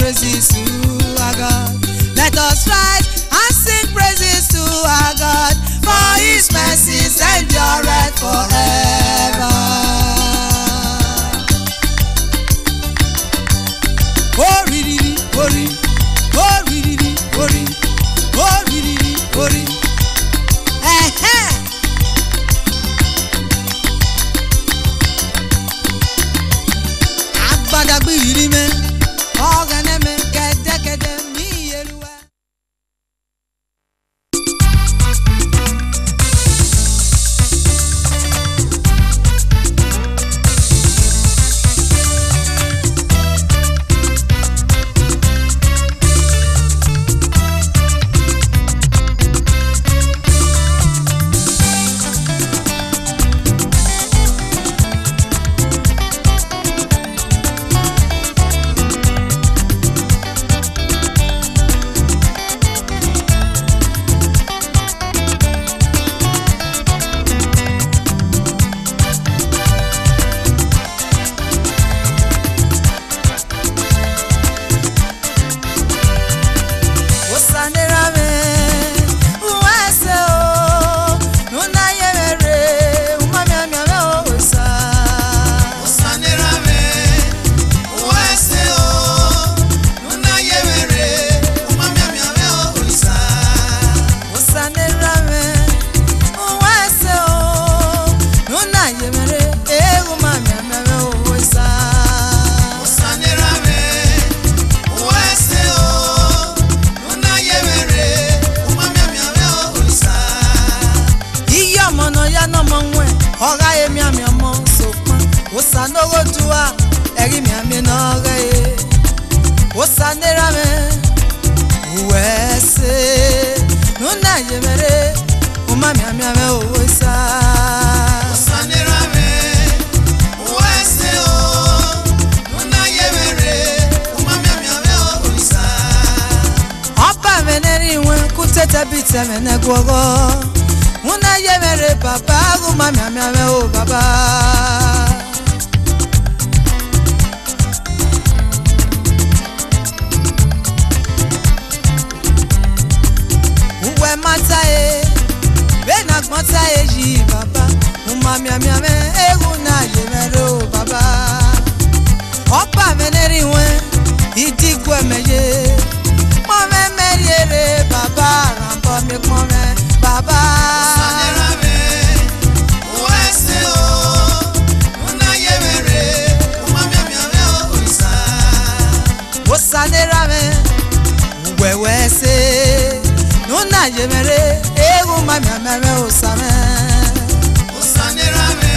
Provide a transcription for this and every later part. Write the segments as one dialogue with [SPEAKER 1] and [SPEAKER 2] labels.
[SPEAKER 1] praises to our God. Let us rise and sing praises to our God, for His mercies endureth forever. Oh, really, worry. Oh, really, worry. Oh, really, worry. Abadabiri me, ogane me, kede mi eluwa. Osa no go dua, eri mi ami no ge. Osa nera me, uwese. Nuna yemere, uma mi ami ame osa.
[SPEAKER 2] Osa nera me, uwese o. Nuna yemere, uma mi ami ame osa.
[SPEAKER 1] Opa veneri wen kutete bite mene gogo. Nuna yemere papa, uma mi ami ame o baba. Matae, bena matae ji baba, umami ami ame eguna yemero baba. Opa meneri wen, idigwe meye, mome meriere baba, rambo mi kome baba.
[SPEAKER 2] Osanera me, uwese o, una yemere, umami ami ame oisa.
[SPEAKER 1] Osanera me, uwese. Nuna yemere, egu mami ame osa me.
[SPEAKER 2] Osa nera me,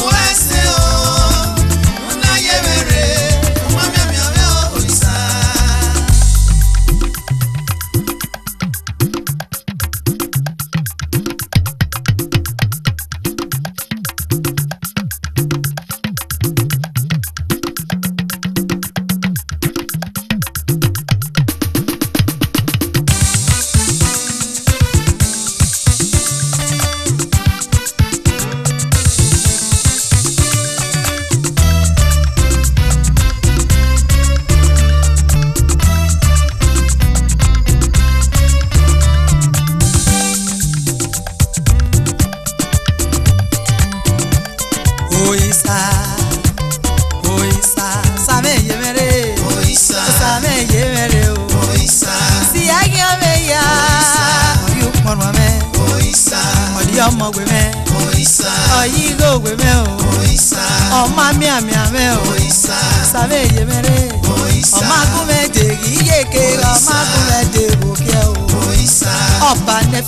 [SPEAKER 2] uwese o. Nuna yemere, umami ami ame oisa.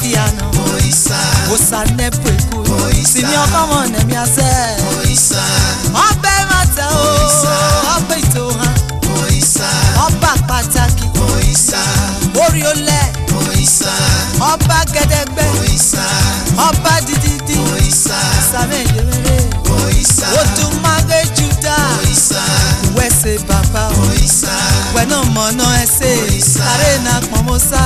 [SPEAKER 1] Piano, Osa nepreku, senior come on me ase. Obe mata o, obe itoha, Oba pataki, Oriole, Oba gedegbe, Oba dididi, Same yemere, Otumage juda, Wese baba, Weno mono ese, Arena momosa,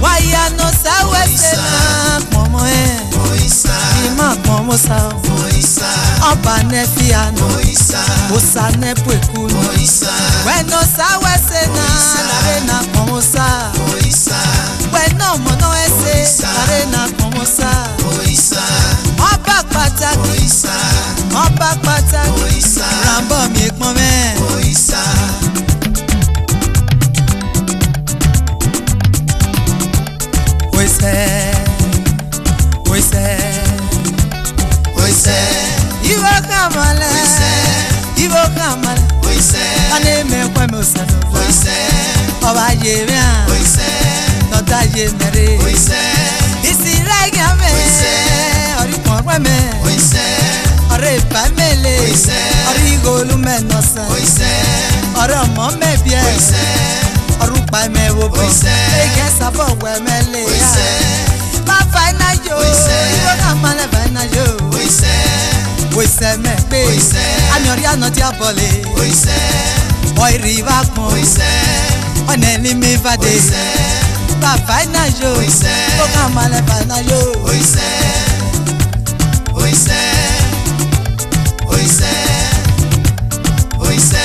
[SPEAKER 1] Waya no sa wese na momo e, Ima momo Osa
[SPEAKER 2] Oisa
[SPEAKER 1] Oba nefiano
[SPEAKER 2] Oisa
[SPEAKER 1] Osa nepwekuno
[SPEAKER 2] Oisa
[SPEAKER 1] When Osa wesena Larena Osa
[SPEAKER 2] Oisa
[SPEAKER 1] When no mono ese Larena Osa
[SPEAKER 2] Oisa
[SPEAKER 1] Oba pataki
[SPEAKER 2] Oisa
[SPEAKER 1] Oba pataki
[SPEAKER 2] Oisa
[SPEAKER 1] Rambo mi ekmome
[SPEAKER 2] Oisa
[SPEAKER 1] Oise Oise
[SPEAKER 2] Oise
[SPEAKER 1] Iwo kamale
[SPEAKER 2] Oise
[SPEAKER 1] Iwo kamale
[SPEAKER 2] Oise
[SPEAKER 1] Ane me kwa me osano
[SPEAKER 2] Oise
[SPEAKER 1] Oba yemia
[SPEAKER 2] Oise
[SPEAKER 1] Nota yemere
[SPEAKER 2] Oise
[SPEAKER 1] Isi rega me
[SPEAKER 2] Oise
[SPEAKER 1] Ori kwa me
[SPEAKER 2] Oise
[SPEAKER 1] Ori pa mele
[SPEAKER 2] Oise
[SPEAKER 1] Ori golu me nosa
[SPEAKER 2] Oise
[SPEAKER 1] Ori omo me bie
[SPEAKER 2] Oise
[SPEAKER 1] Ori pa me wobo
[SPEAKER 2] Oise
[SPEAKER 1] Ege sabo we mele
[SPEAKER 2] Oise
[SPEAKER 1] Ma faina yo
[SPEAKER 2] Oise
[SPEAKER 1] Iwo kamale faina yo
[SPEAKER 2] Oise
[SPEAKER 1] Oise me pe
[SPEAKER 2] Oise
[SPEAKER 1] Ami ori anoti abole
[SPEAKER 2] Oise
[SPEAKER 1] Oi riva kon
[SPEAKER 2] Oise
[SPEAKER 1] Oneli mi vade
[SPEAKER 2] Oise
[SPEAKER 1] Ba faina yo
[SPEAKER 2] Oise
[SPEAKER 1] Iwo kamale faina yo
[SPEAKER 2] Oise Oise Oise Oise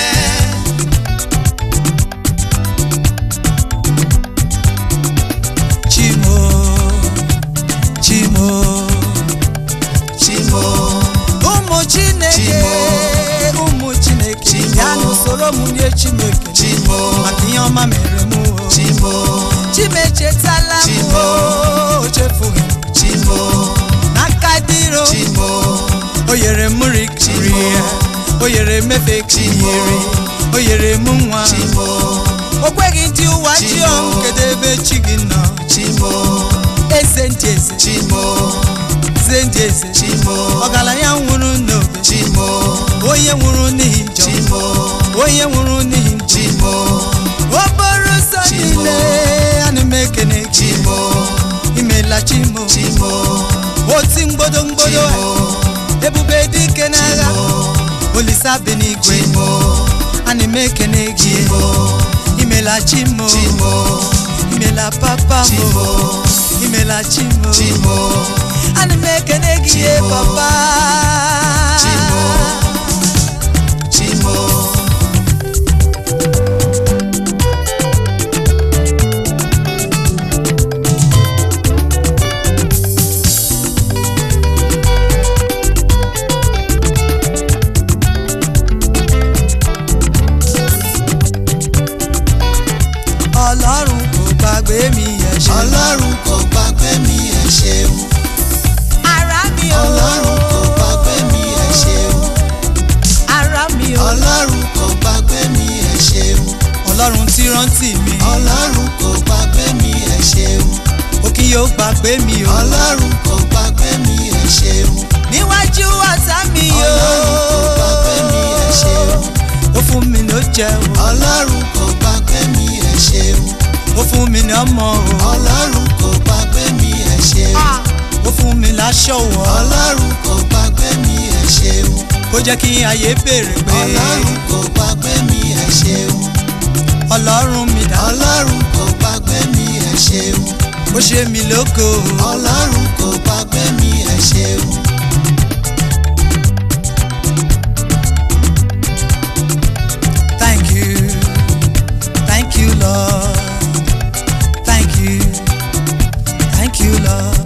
[SPEAKER 1] Chimo Chimo
[SPEAKER 2] Chimo
[SPEAKER 1] Umu Chineke Umu Chineke
[SPEAKER 2] Chimo
[SPEAKER 1] Yanu soro munye Chineke
[SPEAKER 2] Chimo
[SPEAKER 1] Makiyon ma mere mu
[SPEAKER 2] Chimo
[SPEAKER 1] Chimeche tala mu Chefu
[SPEAKER 2] Chimo
[SPEAKER 1] Nakadiro
[SPEAKER 2] Chimo
[SPEAKER 1] Oyere muri kiri Oyere mefe kiri Oyere munwa
[SPEAKER 2] Chimo
[SPEAKER 1] Okwegi nti uwa chiom kedebe chigina
[SPEAKER 2] Chimo
[SPEAKER 1] Ezenjeze
[SPEAKER 2] Chimo
[SPEAKER 1] Zenjeze
[SPEAKER 2] Chimo
[SPEAKER 1] Ogalanya nwuru n'obe
[SPEAKER 2] Chimo
[SPEAKER 1] Onye nwuru n'ihi njọ
[SPEAKER 2] Chimo
[SPEAKER 1] Onye nwuru n'ihi njọ
[SPEAKER 2] Chimo
[SPEAKER 1] Okporo ụzọ niile ana m ekene gị
[SPEAKER 2] Chimo
[SPEAKER 1] imela Chimo
[SPEAKER 2] Chimo
[SPEAKER 1] oti mgbodo ebube dike n'agha Olisa bi n'igwe ana m ekene gị imela Chimo imela papa mo imela Chimo ana m ekene gị papa
[SPEAKER 2] Chimo
[SPEAKER 1] Ọlọ́run kò gbàgbé mi ẹ ṣé.
[SPEAKER 2] Ọlọ́run kò gbàgbé mi ẹ ṣeun.
[SPEAKER 1] Ara mi o.
[SPEAKER 2] Ọlọ́run kò gbàgbé mi ẹ ṣeun.
[SPEAKER 1] Ara mi o.
[SPEAKER 2] Ọlọ́run kò gbàgbé mi ẹ ṣeun.
[SPEAKER 1] Ọlọ́run tí rántí mi.
[SPEAKER 2] Ọlọ́run kò gbàgbé mi ẹ ṣeun.
[SPEAKER 1] Ó kì yóò gbàgbé mi o.
[SPEAKER 2] Ọlọ́run kò gbàgbé mi ẹ ṣeun.
[SPEAKER 1] Níwájú ọ̀tá mi o.
[SPEAKER 2] Ọlọ́run kò gbàgbé mi ẹ ṣeun.
[SPEAKER 1] Ó fún mi ló jẹ o.
[SPEAKER 2] Ọlọ́run kò gbàgbé mi ẹ ṣeun.
[SPEAKER 1] Ó fún mi ní ọmọ o.
[SPEAKER 2] Ọlọ́run kò gbàgbé mi ẹ ṣeun.
[SPEAKER 1] Ó fún mi láṣọ wọ̀.
[SPEAKER 2] Ọlọ́run kò gbàgbé mi ẹ ṣeun.
[SPEAKER 1] Kó jẹ́ kí ayé béèrè pé.
[SPEAKER 2] Ọlọ́run kò gbàgbé mi ẹ ṣeun.
[SPEAKER 1] Ọlọ́run mi dá.
[SPEAKER 2] Ọlọ́run kò gbàgbé mi ẹ ṣeun.
[SPEAKER 1] Ó ṣe mí lógo.
[SPEAKER 2] Ọlọ́run kò gbàgbé mi ẹ ṣeun.
[SPEAKER 1] Thank you Lord. Thank you Lord.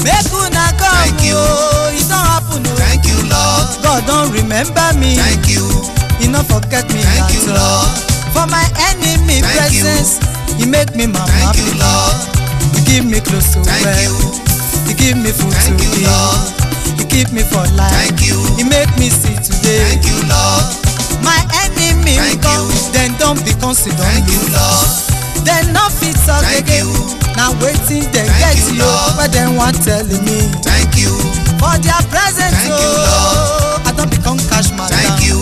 [SPEAKER 1] Make una come.
[SPEAKER 2] Thank you.
[SPEAKER 1] It don't happen o.
[SPEAKER 2] Thank you, Lord.
[SPEAKER 1] God don't remember me.
[SPEAKER 2] Thank you.
[SPEAKER 1] He not forget me.
[SPEAKER 2] Thank you,
[SPEAKER 1] at all.
[SPEAKER 2] Lord.
[SPEAKER 1] For my enemy
[SPEAKER 2] Thank you.
[SPEAKER 1] presence, He make me mama.
[SPEAKER 2] Thank you, Lord.
[SPEAKER 1] He give me close to
[SPEAKER 2] Thank
[SPEAKER 1] well.
[SPEAKER 2] you.
[SPEAKER 1] He give me food
[SPEAKER 2] Thank
[SPEAKER 1] to
[SPEAKER 2] you,
[SPEAKER 1] eat.
[SPEAKER 2] Lord.
[SPEAKER 1] He keep me for life.
[SPEAKER 2] Thank you.
[SPEAKER 1] He make me see today.
[SPEAKER 2] Thank you, Lord.
[SPEAKER 1] My enemy
[SPEAKER 2] Thank
[SPEAKER 1] come,
[SPEAKER 2] you.
[SPEAKER 1] then don't be considered.
[SPEAKER 2] Thank you, Lord.
[SPEAKER 1] Then not fit talk
[SPEAKER 2] Thank
[SPEAKER 1] again.
[SPEAKER 2] you.
[SPEAKER 1] Now waiting they
[SPEAKER 2] Thank
[SPEAKER 1] get
[SPEAKER 2] you,
[SPEAKER 1] you,
[SPEAKER 2] Lord.
[SPEAKER 1] but then one telling me
[SPEAKER 2] Thank you.
[SPEAKER 1] for their presence.
[SPEAKER 2] Thank you, Lord.
[SPEAKER 1] I don't become cash man.
[SPEAKER 2] Thank you.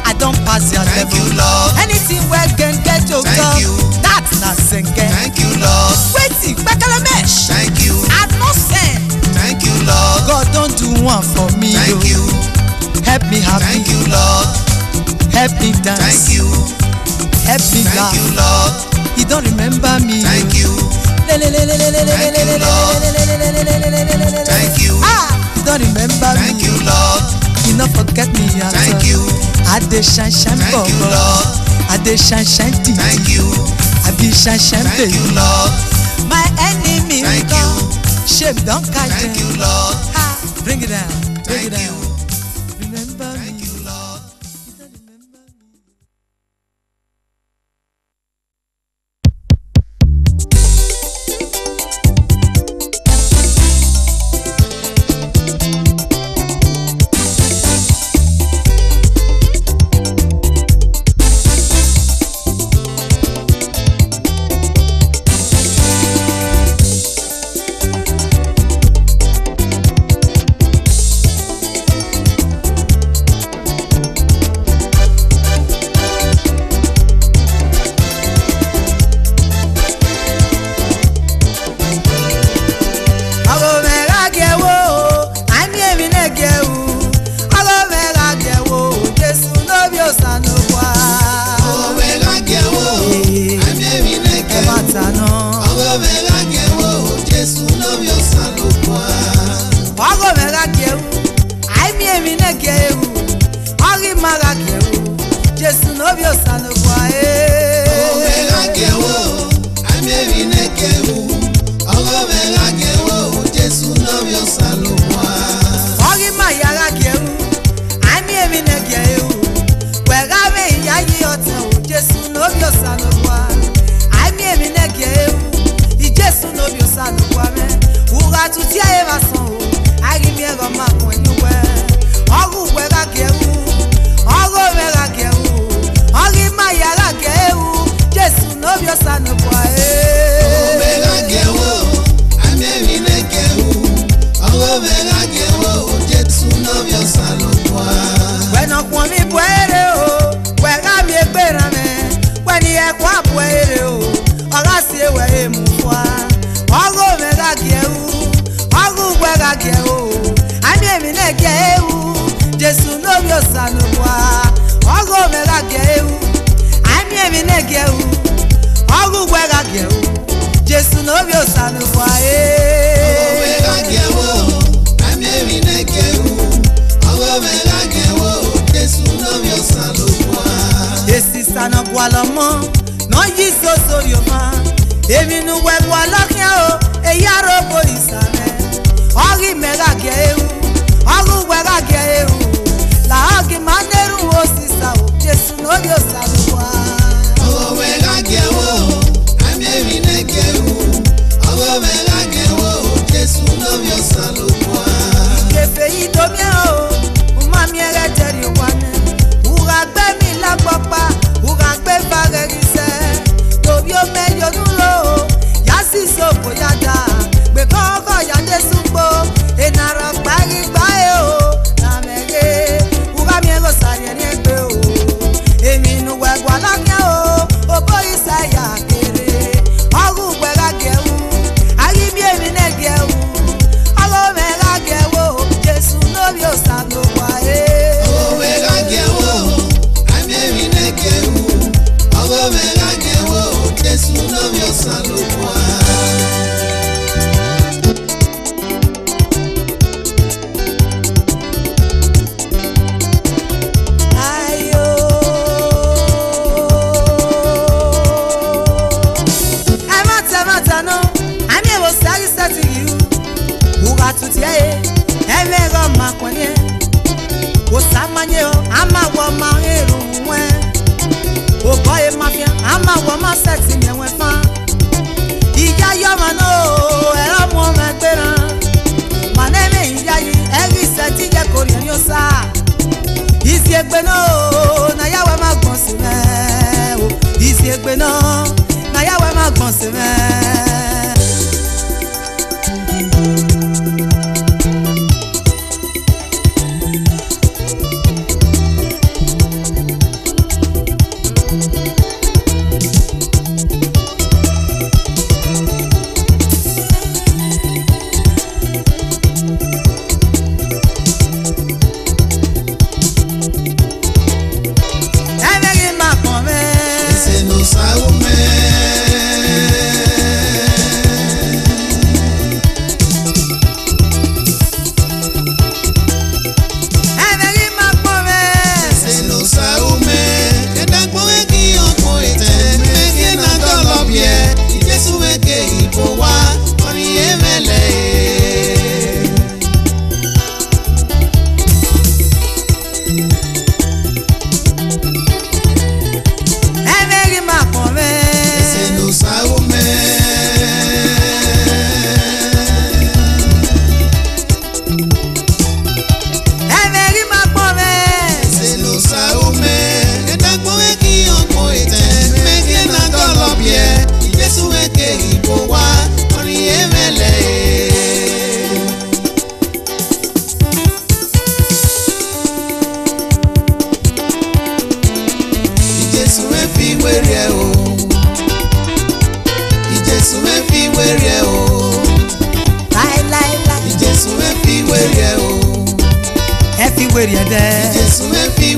[SPEAKER 1] I don't pass your
[SPEAKER 2] Thank
[SPEAKER 1] level.
[SPEAKER 2] you, Lord.
[SPEAKER 1] Anything where can get your
[SPEAKER 2] Thank
[SPEAKER 1] talk,
[SPEAKER 2] you.
[SPEAKER 1] that's not singing.
[SPEAKER 2] Thank you, Lord.
[SPEAKER 1] Waiting, back on the mesh.
[SPEAKER 2] Thank you.
[SPEAKER 1] I'm not saying
[SPEAKER 2] Thank you, Lord.
[SPEAKER 1] God don't do one for me.
[SPEAKER 2] Thank
[SPEAKER 1] oh.
[SPEAKER 2] you.
[SPEAKER 1] Help me happy.
[SPEAKER 2] Thank you, Lord.
[SPEAKER 1] Help me dance.
[SPEAKER 2] Thank you.
[SPEAKER 1] Help me
[SPEAKER 2] Thank
[SPEAKER 1] laugh.
[SPEAKER 2] you, Lord.
[SPEAKER 1] He don't remember me.
[SPEAKER 2] Thank you. Thank you, Lord. Thank you.
[SPEAKER 1] Ah, he don't remember me. forget me.
[SPEAKER 2] Thank you.
[SPEAKER 1] I dey shine shine
[SPEAKER 2] Thank you, Lord.
[SPEAKER 1] I dey shine shine deep.
[SPEAKER 2] Thank you.
[SPEAKER 1] I be shine shine
[SPEAKER 2] Thank
[SPEAKER 1] baby.
[SPEAKER 2] you, Lord.
[SPEAKER 1] My enemy
[SPEAKER 2] Thank
[SPEAKER 1] come.
[SPEAKER 2] you.
[SPEAKER 1] Shame don't catch them.
[SPEAKER 2] Thank you, Lord.
[SPEAKER 1] Ha, bring it down. Bring it
[SPEAKER 2] Thank you.
[SPEAKER 1] down. Remember
[SPEAKER 2] Thank
[SPEAKER 1] me.
[SPEAKER 2] you, Lord.
[SPEAKER 1] Remember me.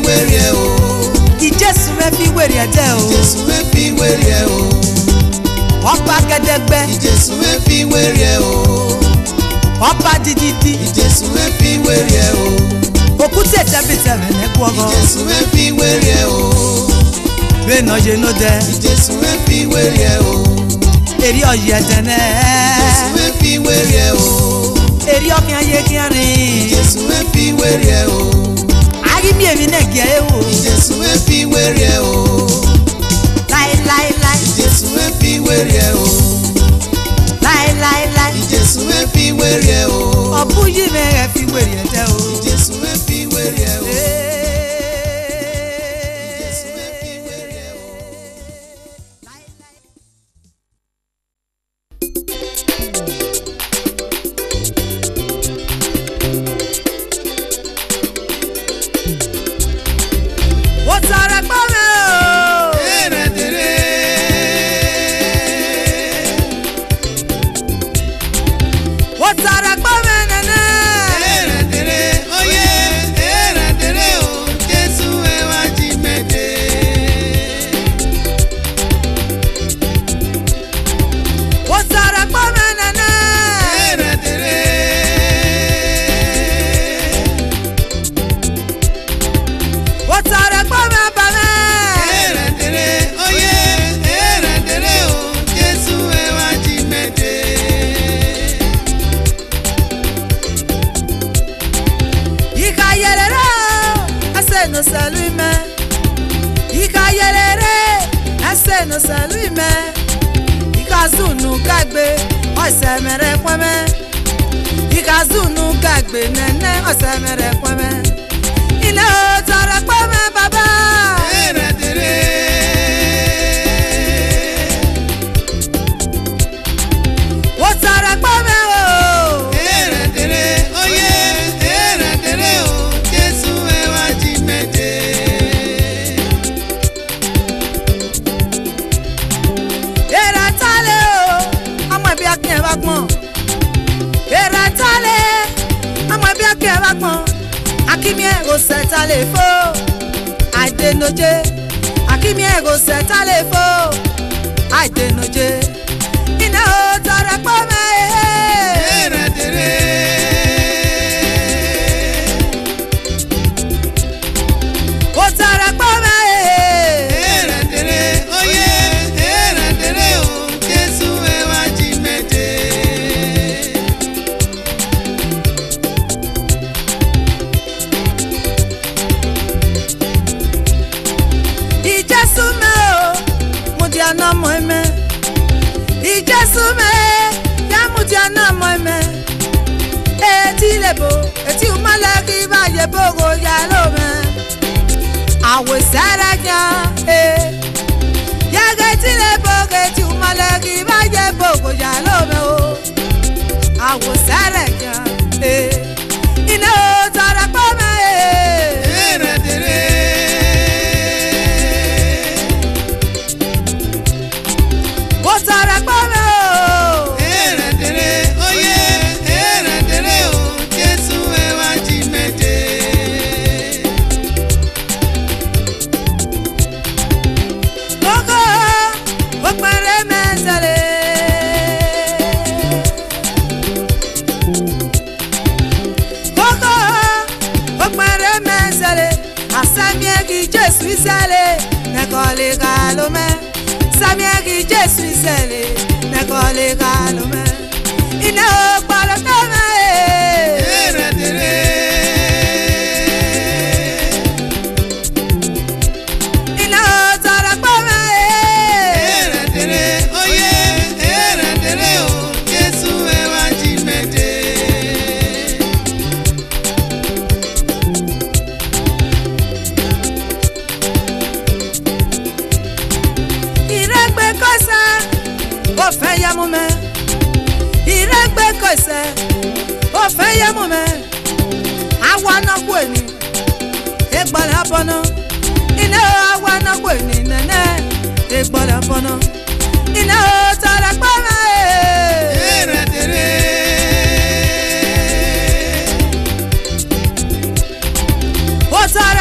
[SPEAKER 2] wèrè o.
[SPEAKER 1] Ìjésù me fi wèrè ẹ̀jẹ̀ o.
[SPEAKER 2] Ìjésù me fi wèrè o.
[SPEAKER 1] Ọba gẹ́dẹ́gbẹ́.
[SPEAKER 2] Ìjésù me fi wèrè o.
[SPEAKER 1] Ọba dídídí.
[SPEAKER 2] Ìjésù me fi wèrè o.
[SPEAKER 1] Òkúté tẹ́bìtẹ́bì nẹ́gbọ́gọ́.
[SPEAKER 2] Ìjésù me fi wèrè o.
[SPEAKER 1] Bẹ́ẹ̀nà yé no dẹ.
[SPEAKER 2] Ìjésù me fi wèrè o.
[SPEAKER 1] Eri ọ̀yẹ̀ tẹ̀nẹ̀.
[SPEAKER 2] Ìjésù me fi wèrè o.
[SPEAKER 1] Eri ọkàn ayé kí á rìn.
[SPEAKER 2] Ìjésù me fi wèrè o.
[SPEAKER 1] Ayé mi èmi náà gẹ̀ ẹ́ wò.
[SPEAKER 2] Ìjésù me fi wèrè o.
[SPEAKER 1] Láíláíláí.
[SPEAKER 2] Ìjésù me fi wèrè o.
[SPEAKER 1] Láíláíláí.
[SPEAKER 2] Ìjésù me fi wèrè o.
[SPEAKER 1] Ọ̀bú yìí mẹ́rẹ̀ fi wèrè ẹ̀jẹ̀ o.
[SPEAKER 2] Ìjésù me fi wèrè o.
[SPEAKER 1] Osa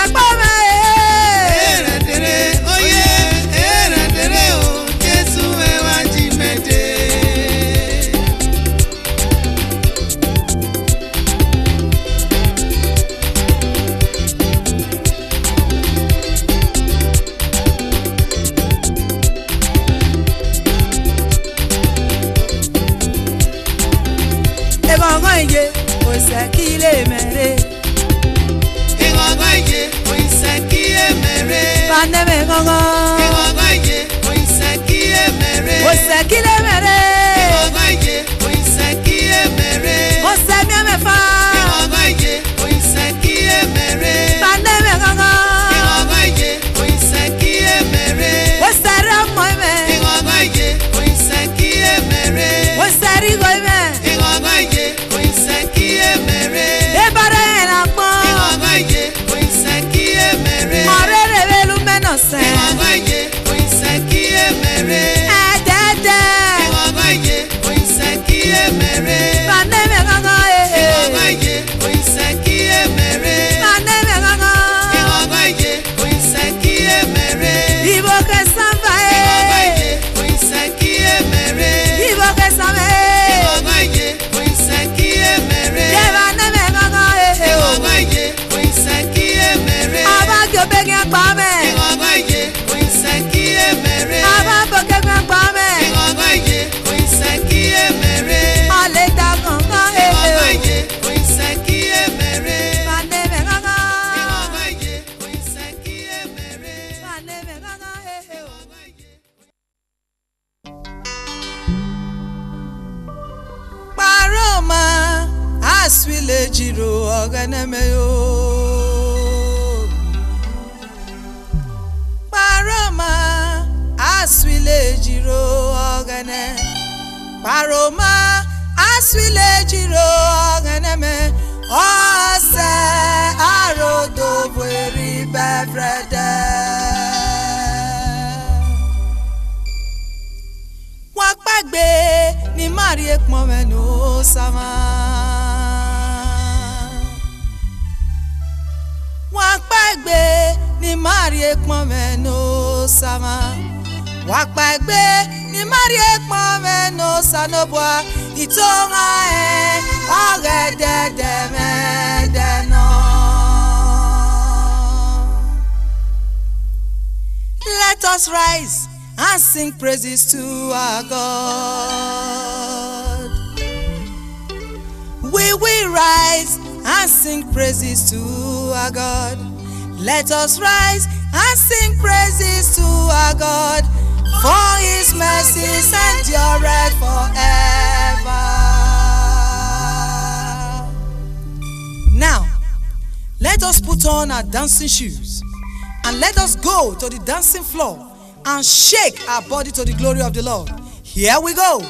[SPEAKER 1] Akhabue aswile jiro oganemeyo Paroma aswile jiro ogane Paroma aswile jiro oganeme Ose arodo vweri bevrede Wakpagbe ni mari ekmome no sama Wakpagbe ni mari ekmome no sama Wakpagbe ni mari ekmome no sanobwa Itonga ogede demedeno Let us rise and sing praises to our God. We will rise and sing praises to our God. Let us rise and sing praises to our God, for his mercies endureth forever. Now, let us put on our dancing shoes and let us go to the dancing floor and shake our body to the glory of the Lord. Here we go.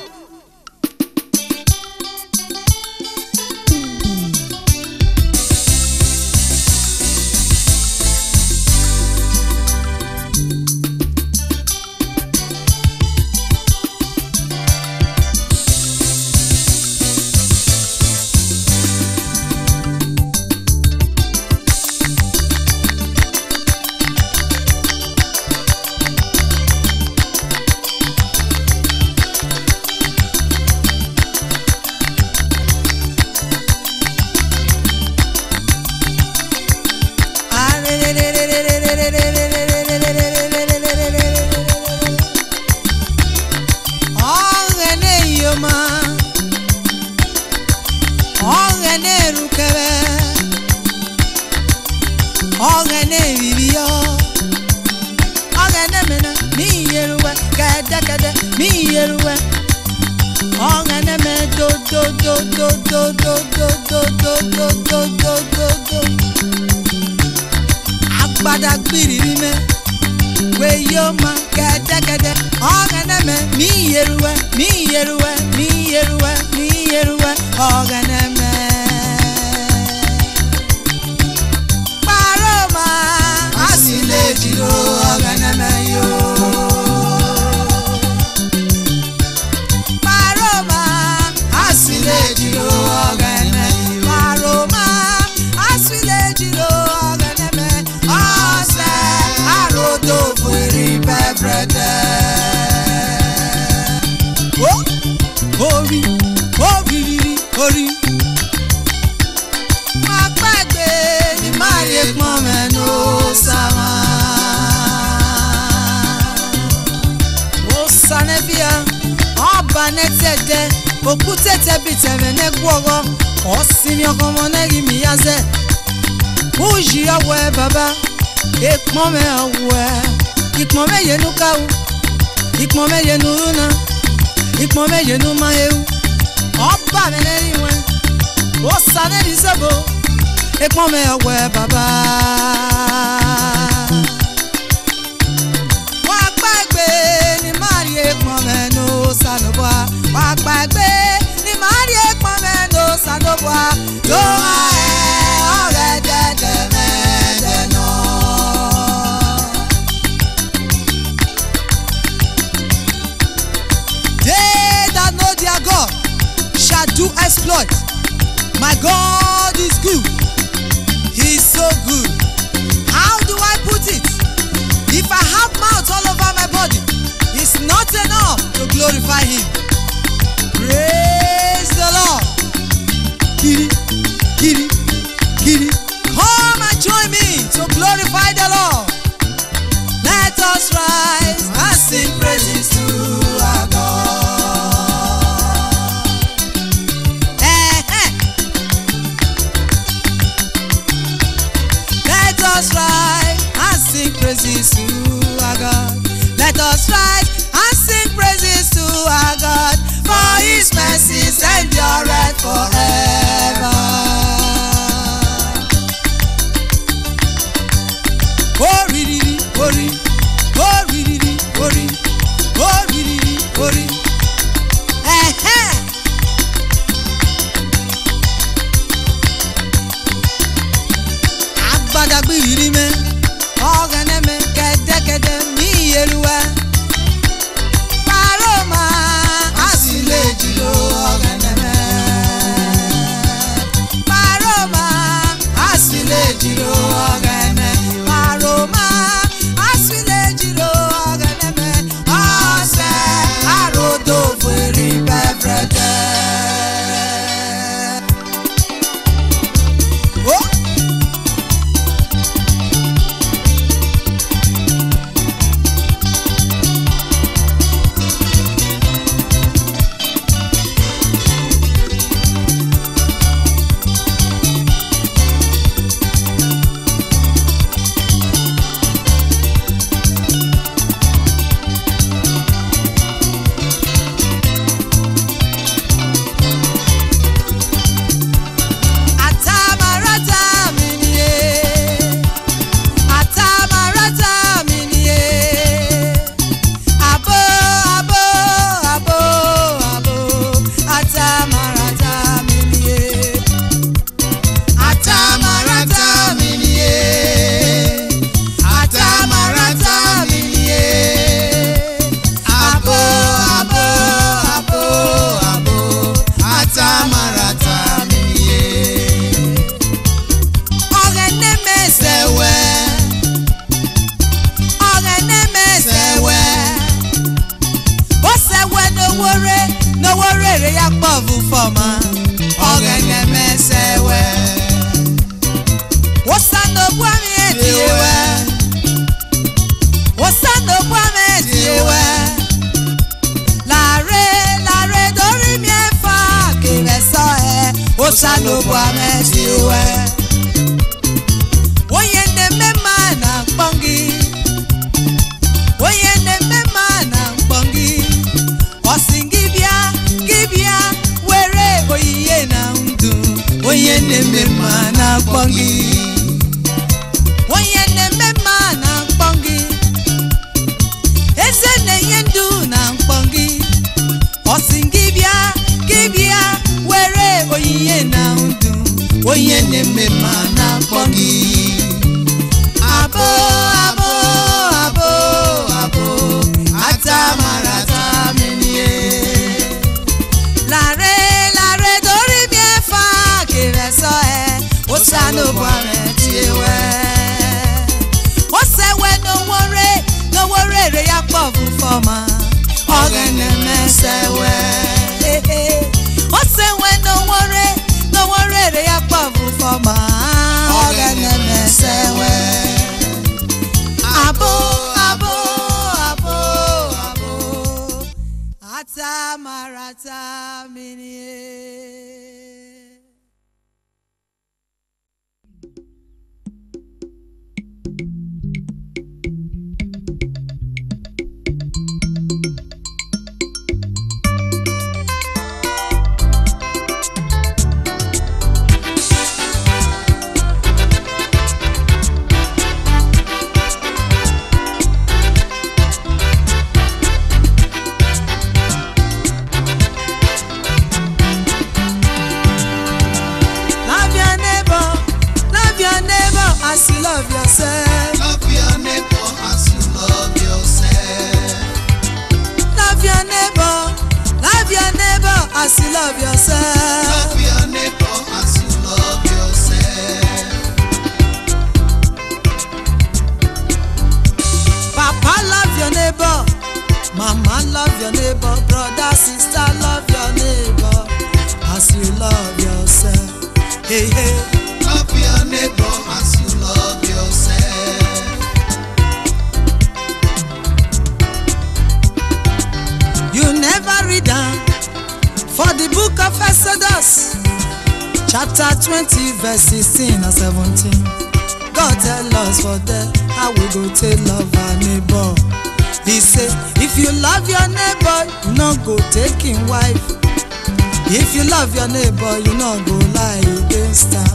[SPEAKER 1] For his mercies endureth forever. rere ya kpovu foma ogene mesewe Osano bwami etiewe Osano bwami etiewe Lare dori miefa kiveso Osano bwami etiewe Oyene mema na mpongi Oyene mema na mpongi Osingibia gibia were oyiye na ndu Oyene mema na mpongi Oyene mema na mpongi Ezene yendu na mpongi Osingibia gibia were oyiye na ndu Oyene mema na mpongi Abo Atamarata minie Lare dori miefa kiveso Osano bwame tiewe Osewe no worry re ya kpovu foma Ogene mesewe Osewe no worry re ya kpovu foma Ogene mesewe Abo Atamarata minie as you love yourself.
[SPEAKER 2] Love your neighbor as you love yourself.
[SPEAKER 1] Love your neighbor as you love yourself.
[SPEAKER 2] Love your neighbor as you love yourself.
[SPEAKER 1] Papa love your neighbor, mama love your neighbor, brother sister love your neighbor as you love yourself. Hey hey.
[SPEAKER 2] Love your neighbor as you love yourself.
[SPEAKER 1] You never read down for the book of Exodus, chapter 20, verse 16 and 17. God tell us for there how we go take love our neighbor. He say, if you love your neighbor, you not go take him wife. If you love your neighbor, you not go lie against her.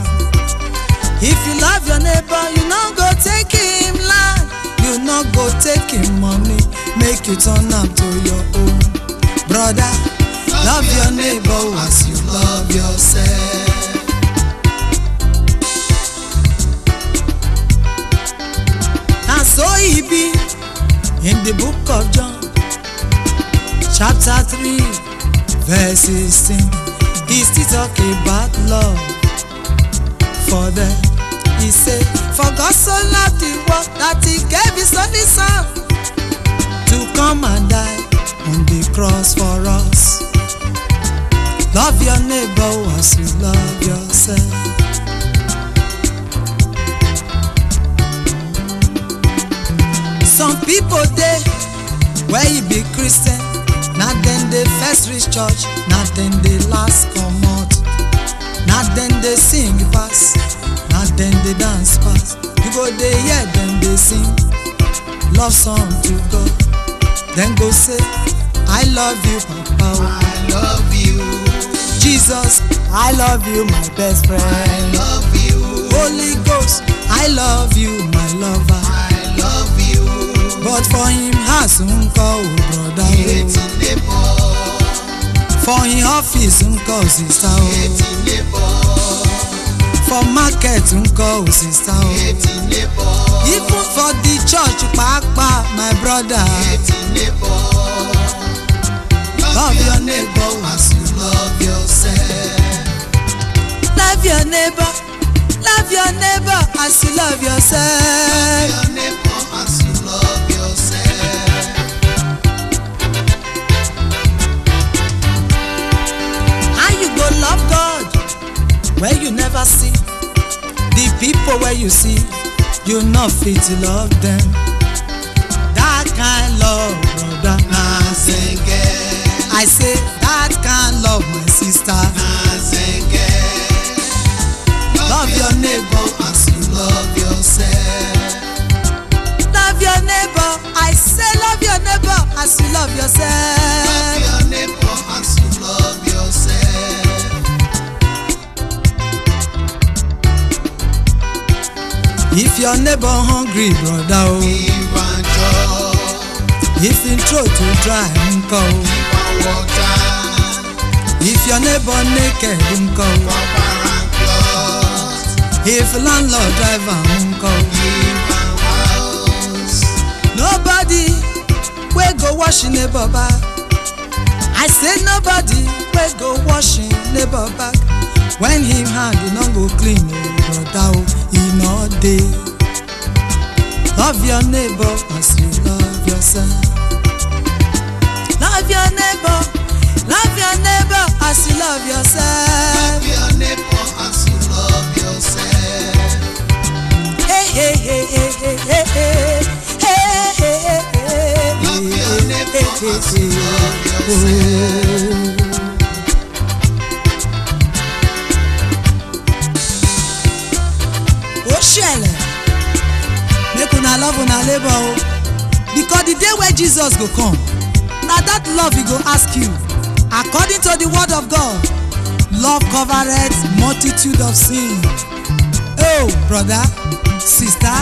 [SPEAKER 1] If you love your neighbor, you not go take him land. You not go take him money. Make you turn up to your own. Brother, love your neighbor as you love yourself. And so he be in the book of John, chapter 3, verse 16. He still talk about love. For them he said, for God so loved the world that he gave his only son to come and die on the cross for us. Love your neighbor as you love yourself. Some people they where you be Christian, not then they first reach church, not then they last come out. Not then they sing pass, not then they dance pass. You go they hear them they sing love song to God. Then go say, I love you, Papa.
[SPEAKER 2] I love you.
[SPEAKER 1] Jesus, I love you, my best friend.
[SPEAKER 2] I love you.
[SPEAKER 1] Holy Ghost, I love you, my lover.
[SPEAKER 2] I love you.
[SPEAKER 1] But for him has uncle, brother. For him office uncle, sister. For market uncle, sister. Even for the church, Papa, my brother. Love your neighbor as you love yourself. Love your neighbor as you love yourself.
[SPEAKER 2] Love your neighbor as you love yourself.
[SPEAKER 1] people where you see, you not fit to love them. That kind love, brother, I say that kind love, my sister.
[SPEAKER 2] Love your neighbor as you love yourself.
[SPEAKER 1] Love your neighbor, I say love your neighbor as you love yourself.
[SPEAKER 2] Love your neighbor as you love yourself.
[SPEAKER 1] If your neighbor hungry, brother, oh,
[SPEAKER 2] Give and joy.
[SPEAKER 1] if in throat to dry, uncle,
[SPEAKER 2] Give and water.
[SPEAKER 1] if your neighbor naked, uncle,
[SPEAKER 2] Proper and clothes.
[SPEAKER 1] if landlord driver, uncle,
[SPEAKER 2] Give and house.
[SPEAKER 1] nobody we go wash in neighbor back. I say nobody we go wash in neighbor back. When him hand he no go clean, oh brother, oh, he no dey. Love your neighbor as you love yourself. Love your neighbor as you love yourself.
[SPEAKER 2] Love your neighbor as you love yourself.
[SPEAKER 1] Hey hey hey hey hey hey hey hey hey hey.
[SPEAKER 2] Love your neighbor as you love yourself.
[SPEAKER 1] Oh shele, make una love una neighbor, oh, because the day where Jesus go come, na that love he go ask you. According to the word of God, love covereth multitude of sin. Oh brother, sister,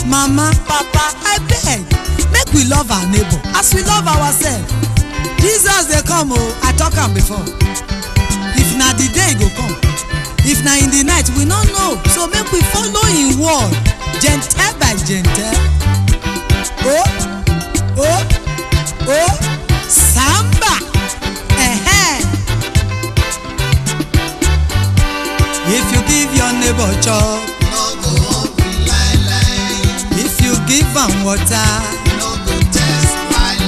[SPEAKER 1] mama, papa, I beg, make we love our neighbor as we love ourselves. Jesus dey come, oh, I talk am before. If na the day he go come, if na in the night, we no know. So make we follow him word, gentle by gentle. Oh, oh, oh, samba. If you give your neighbor chop,
[SPEAKER 2] No go hungry lie.
[SPEAKER 1] if you give am water,
[SPEAKER 2] No go test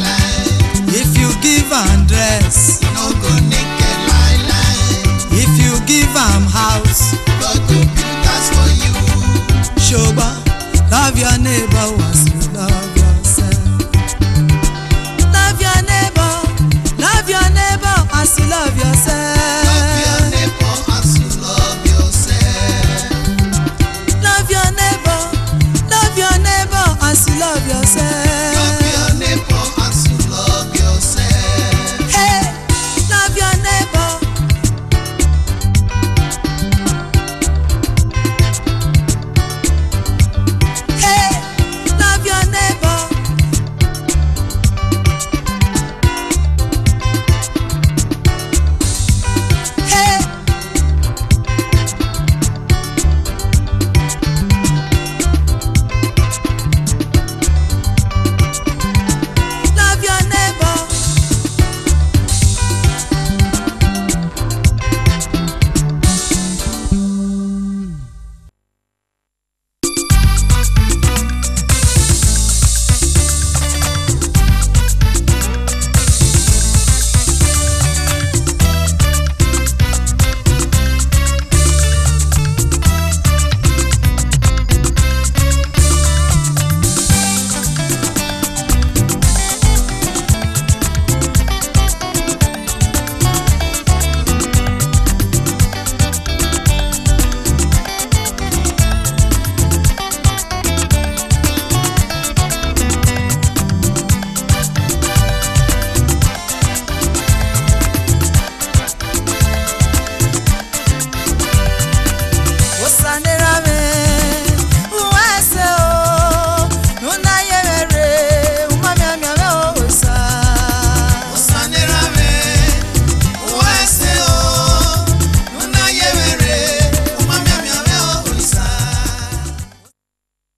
[SPEAKER 2] lie.
[SPEAKER 1] if you give am dress,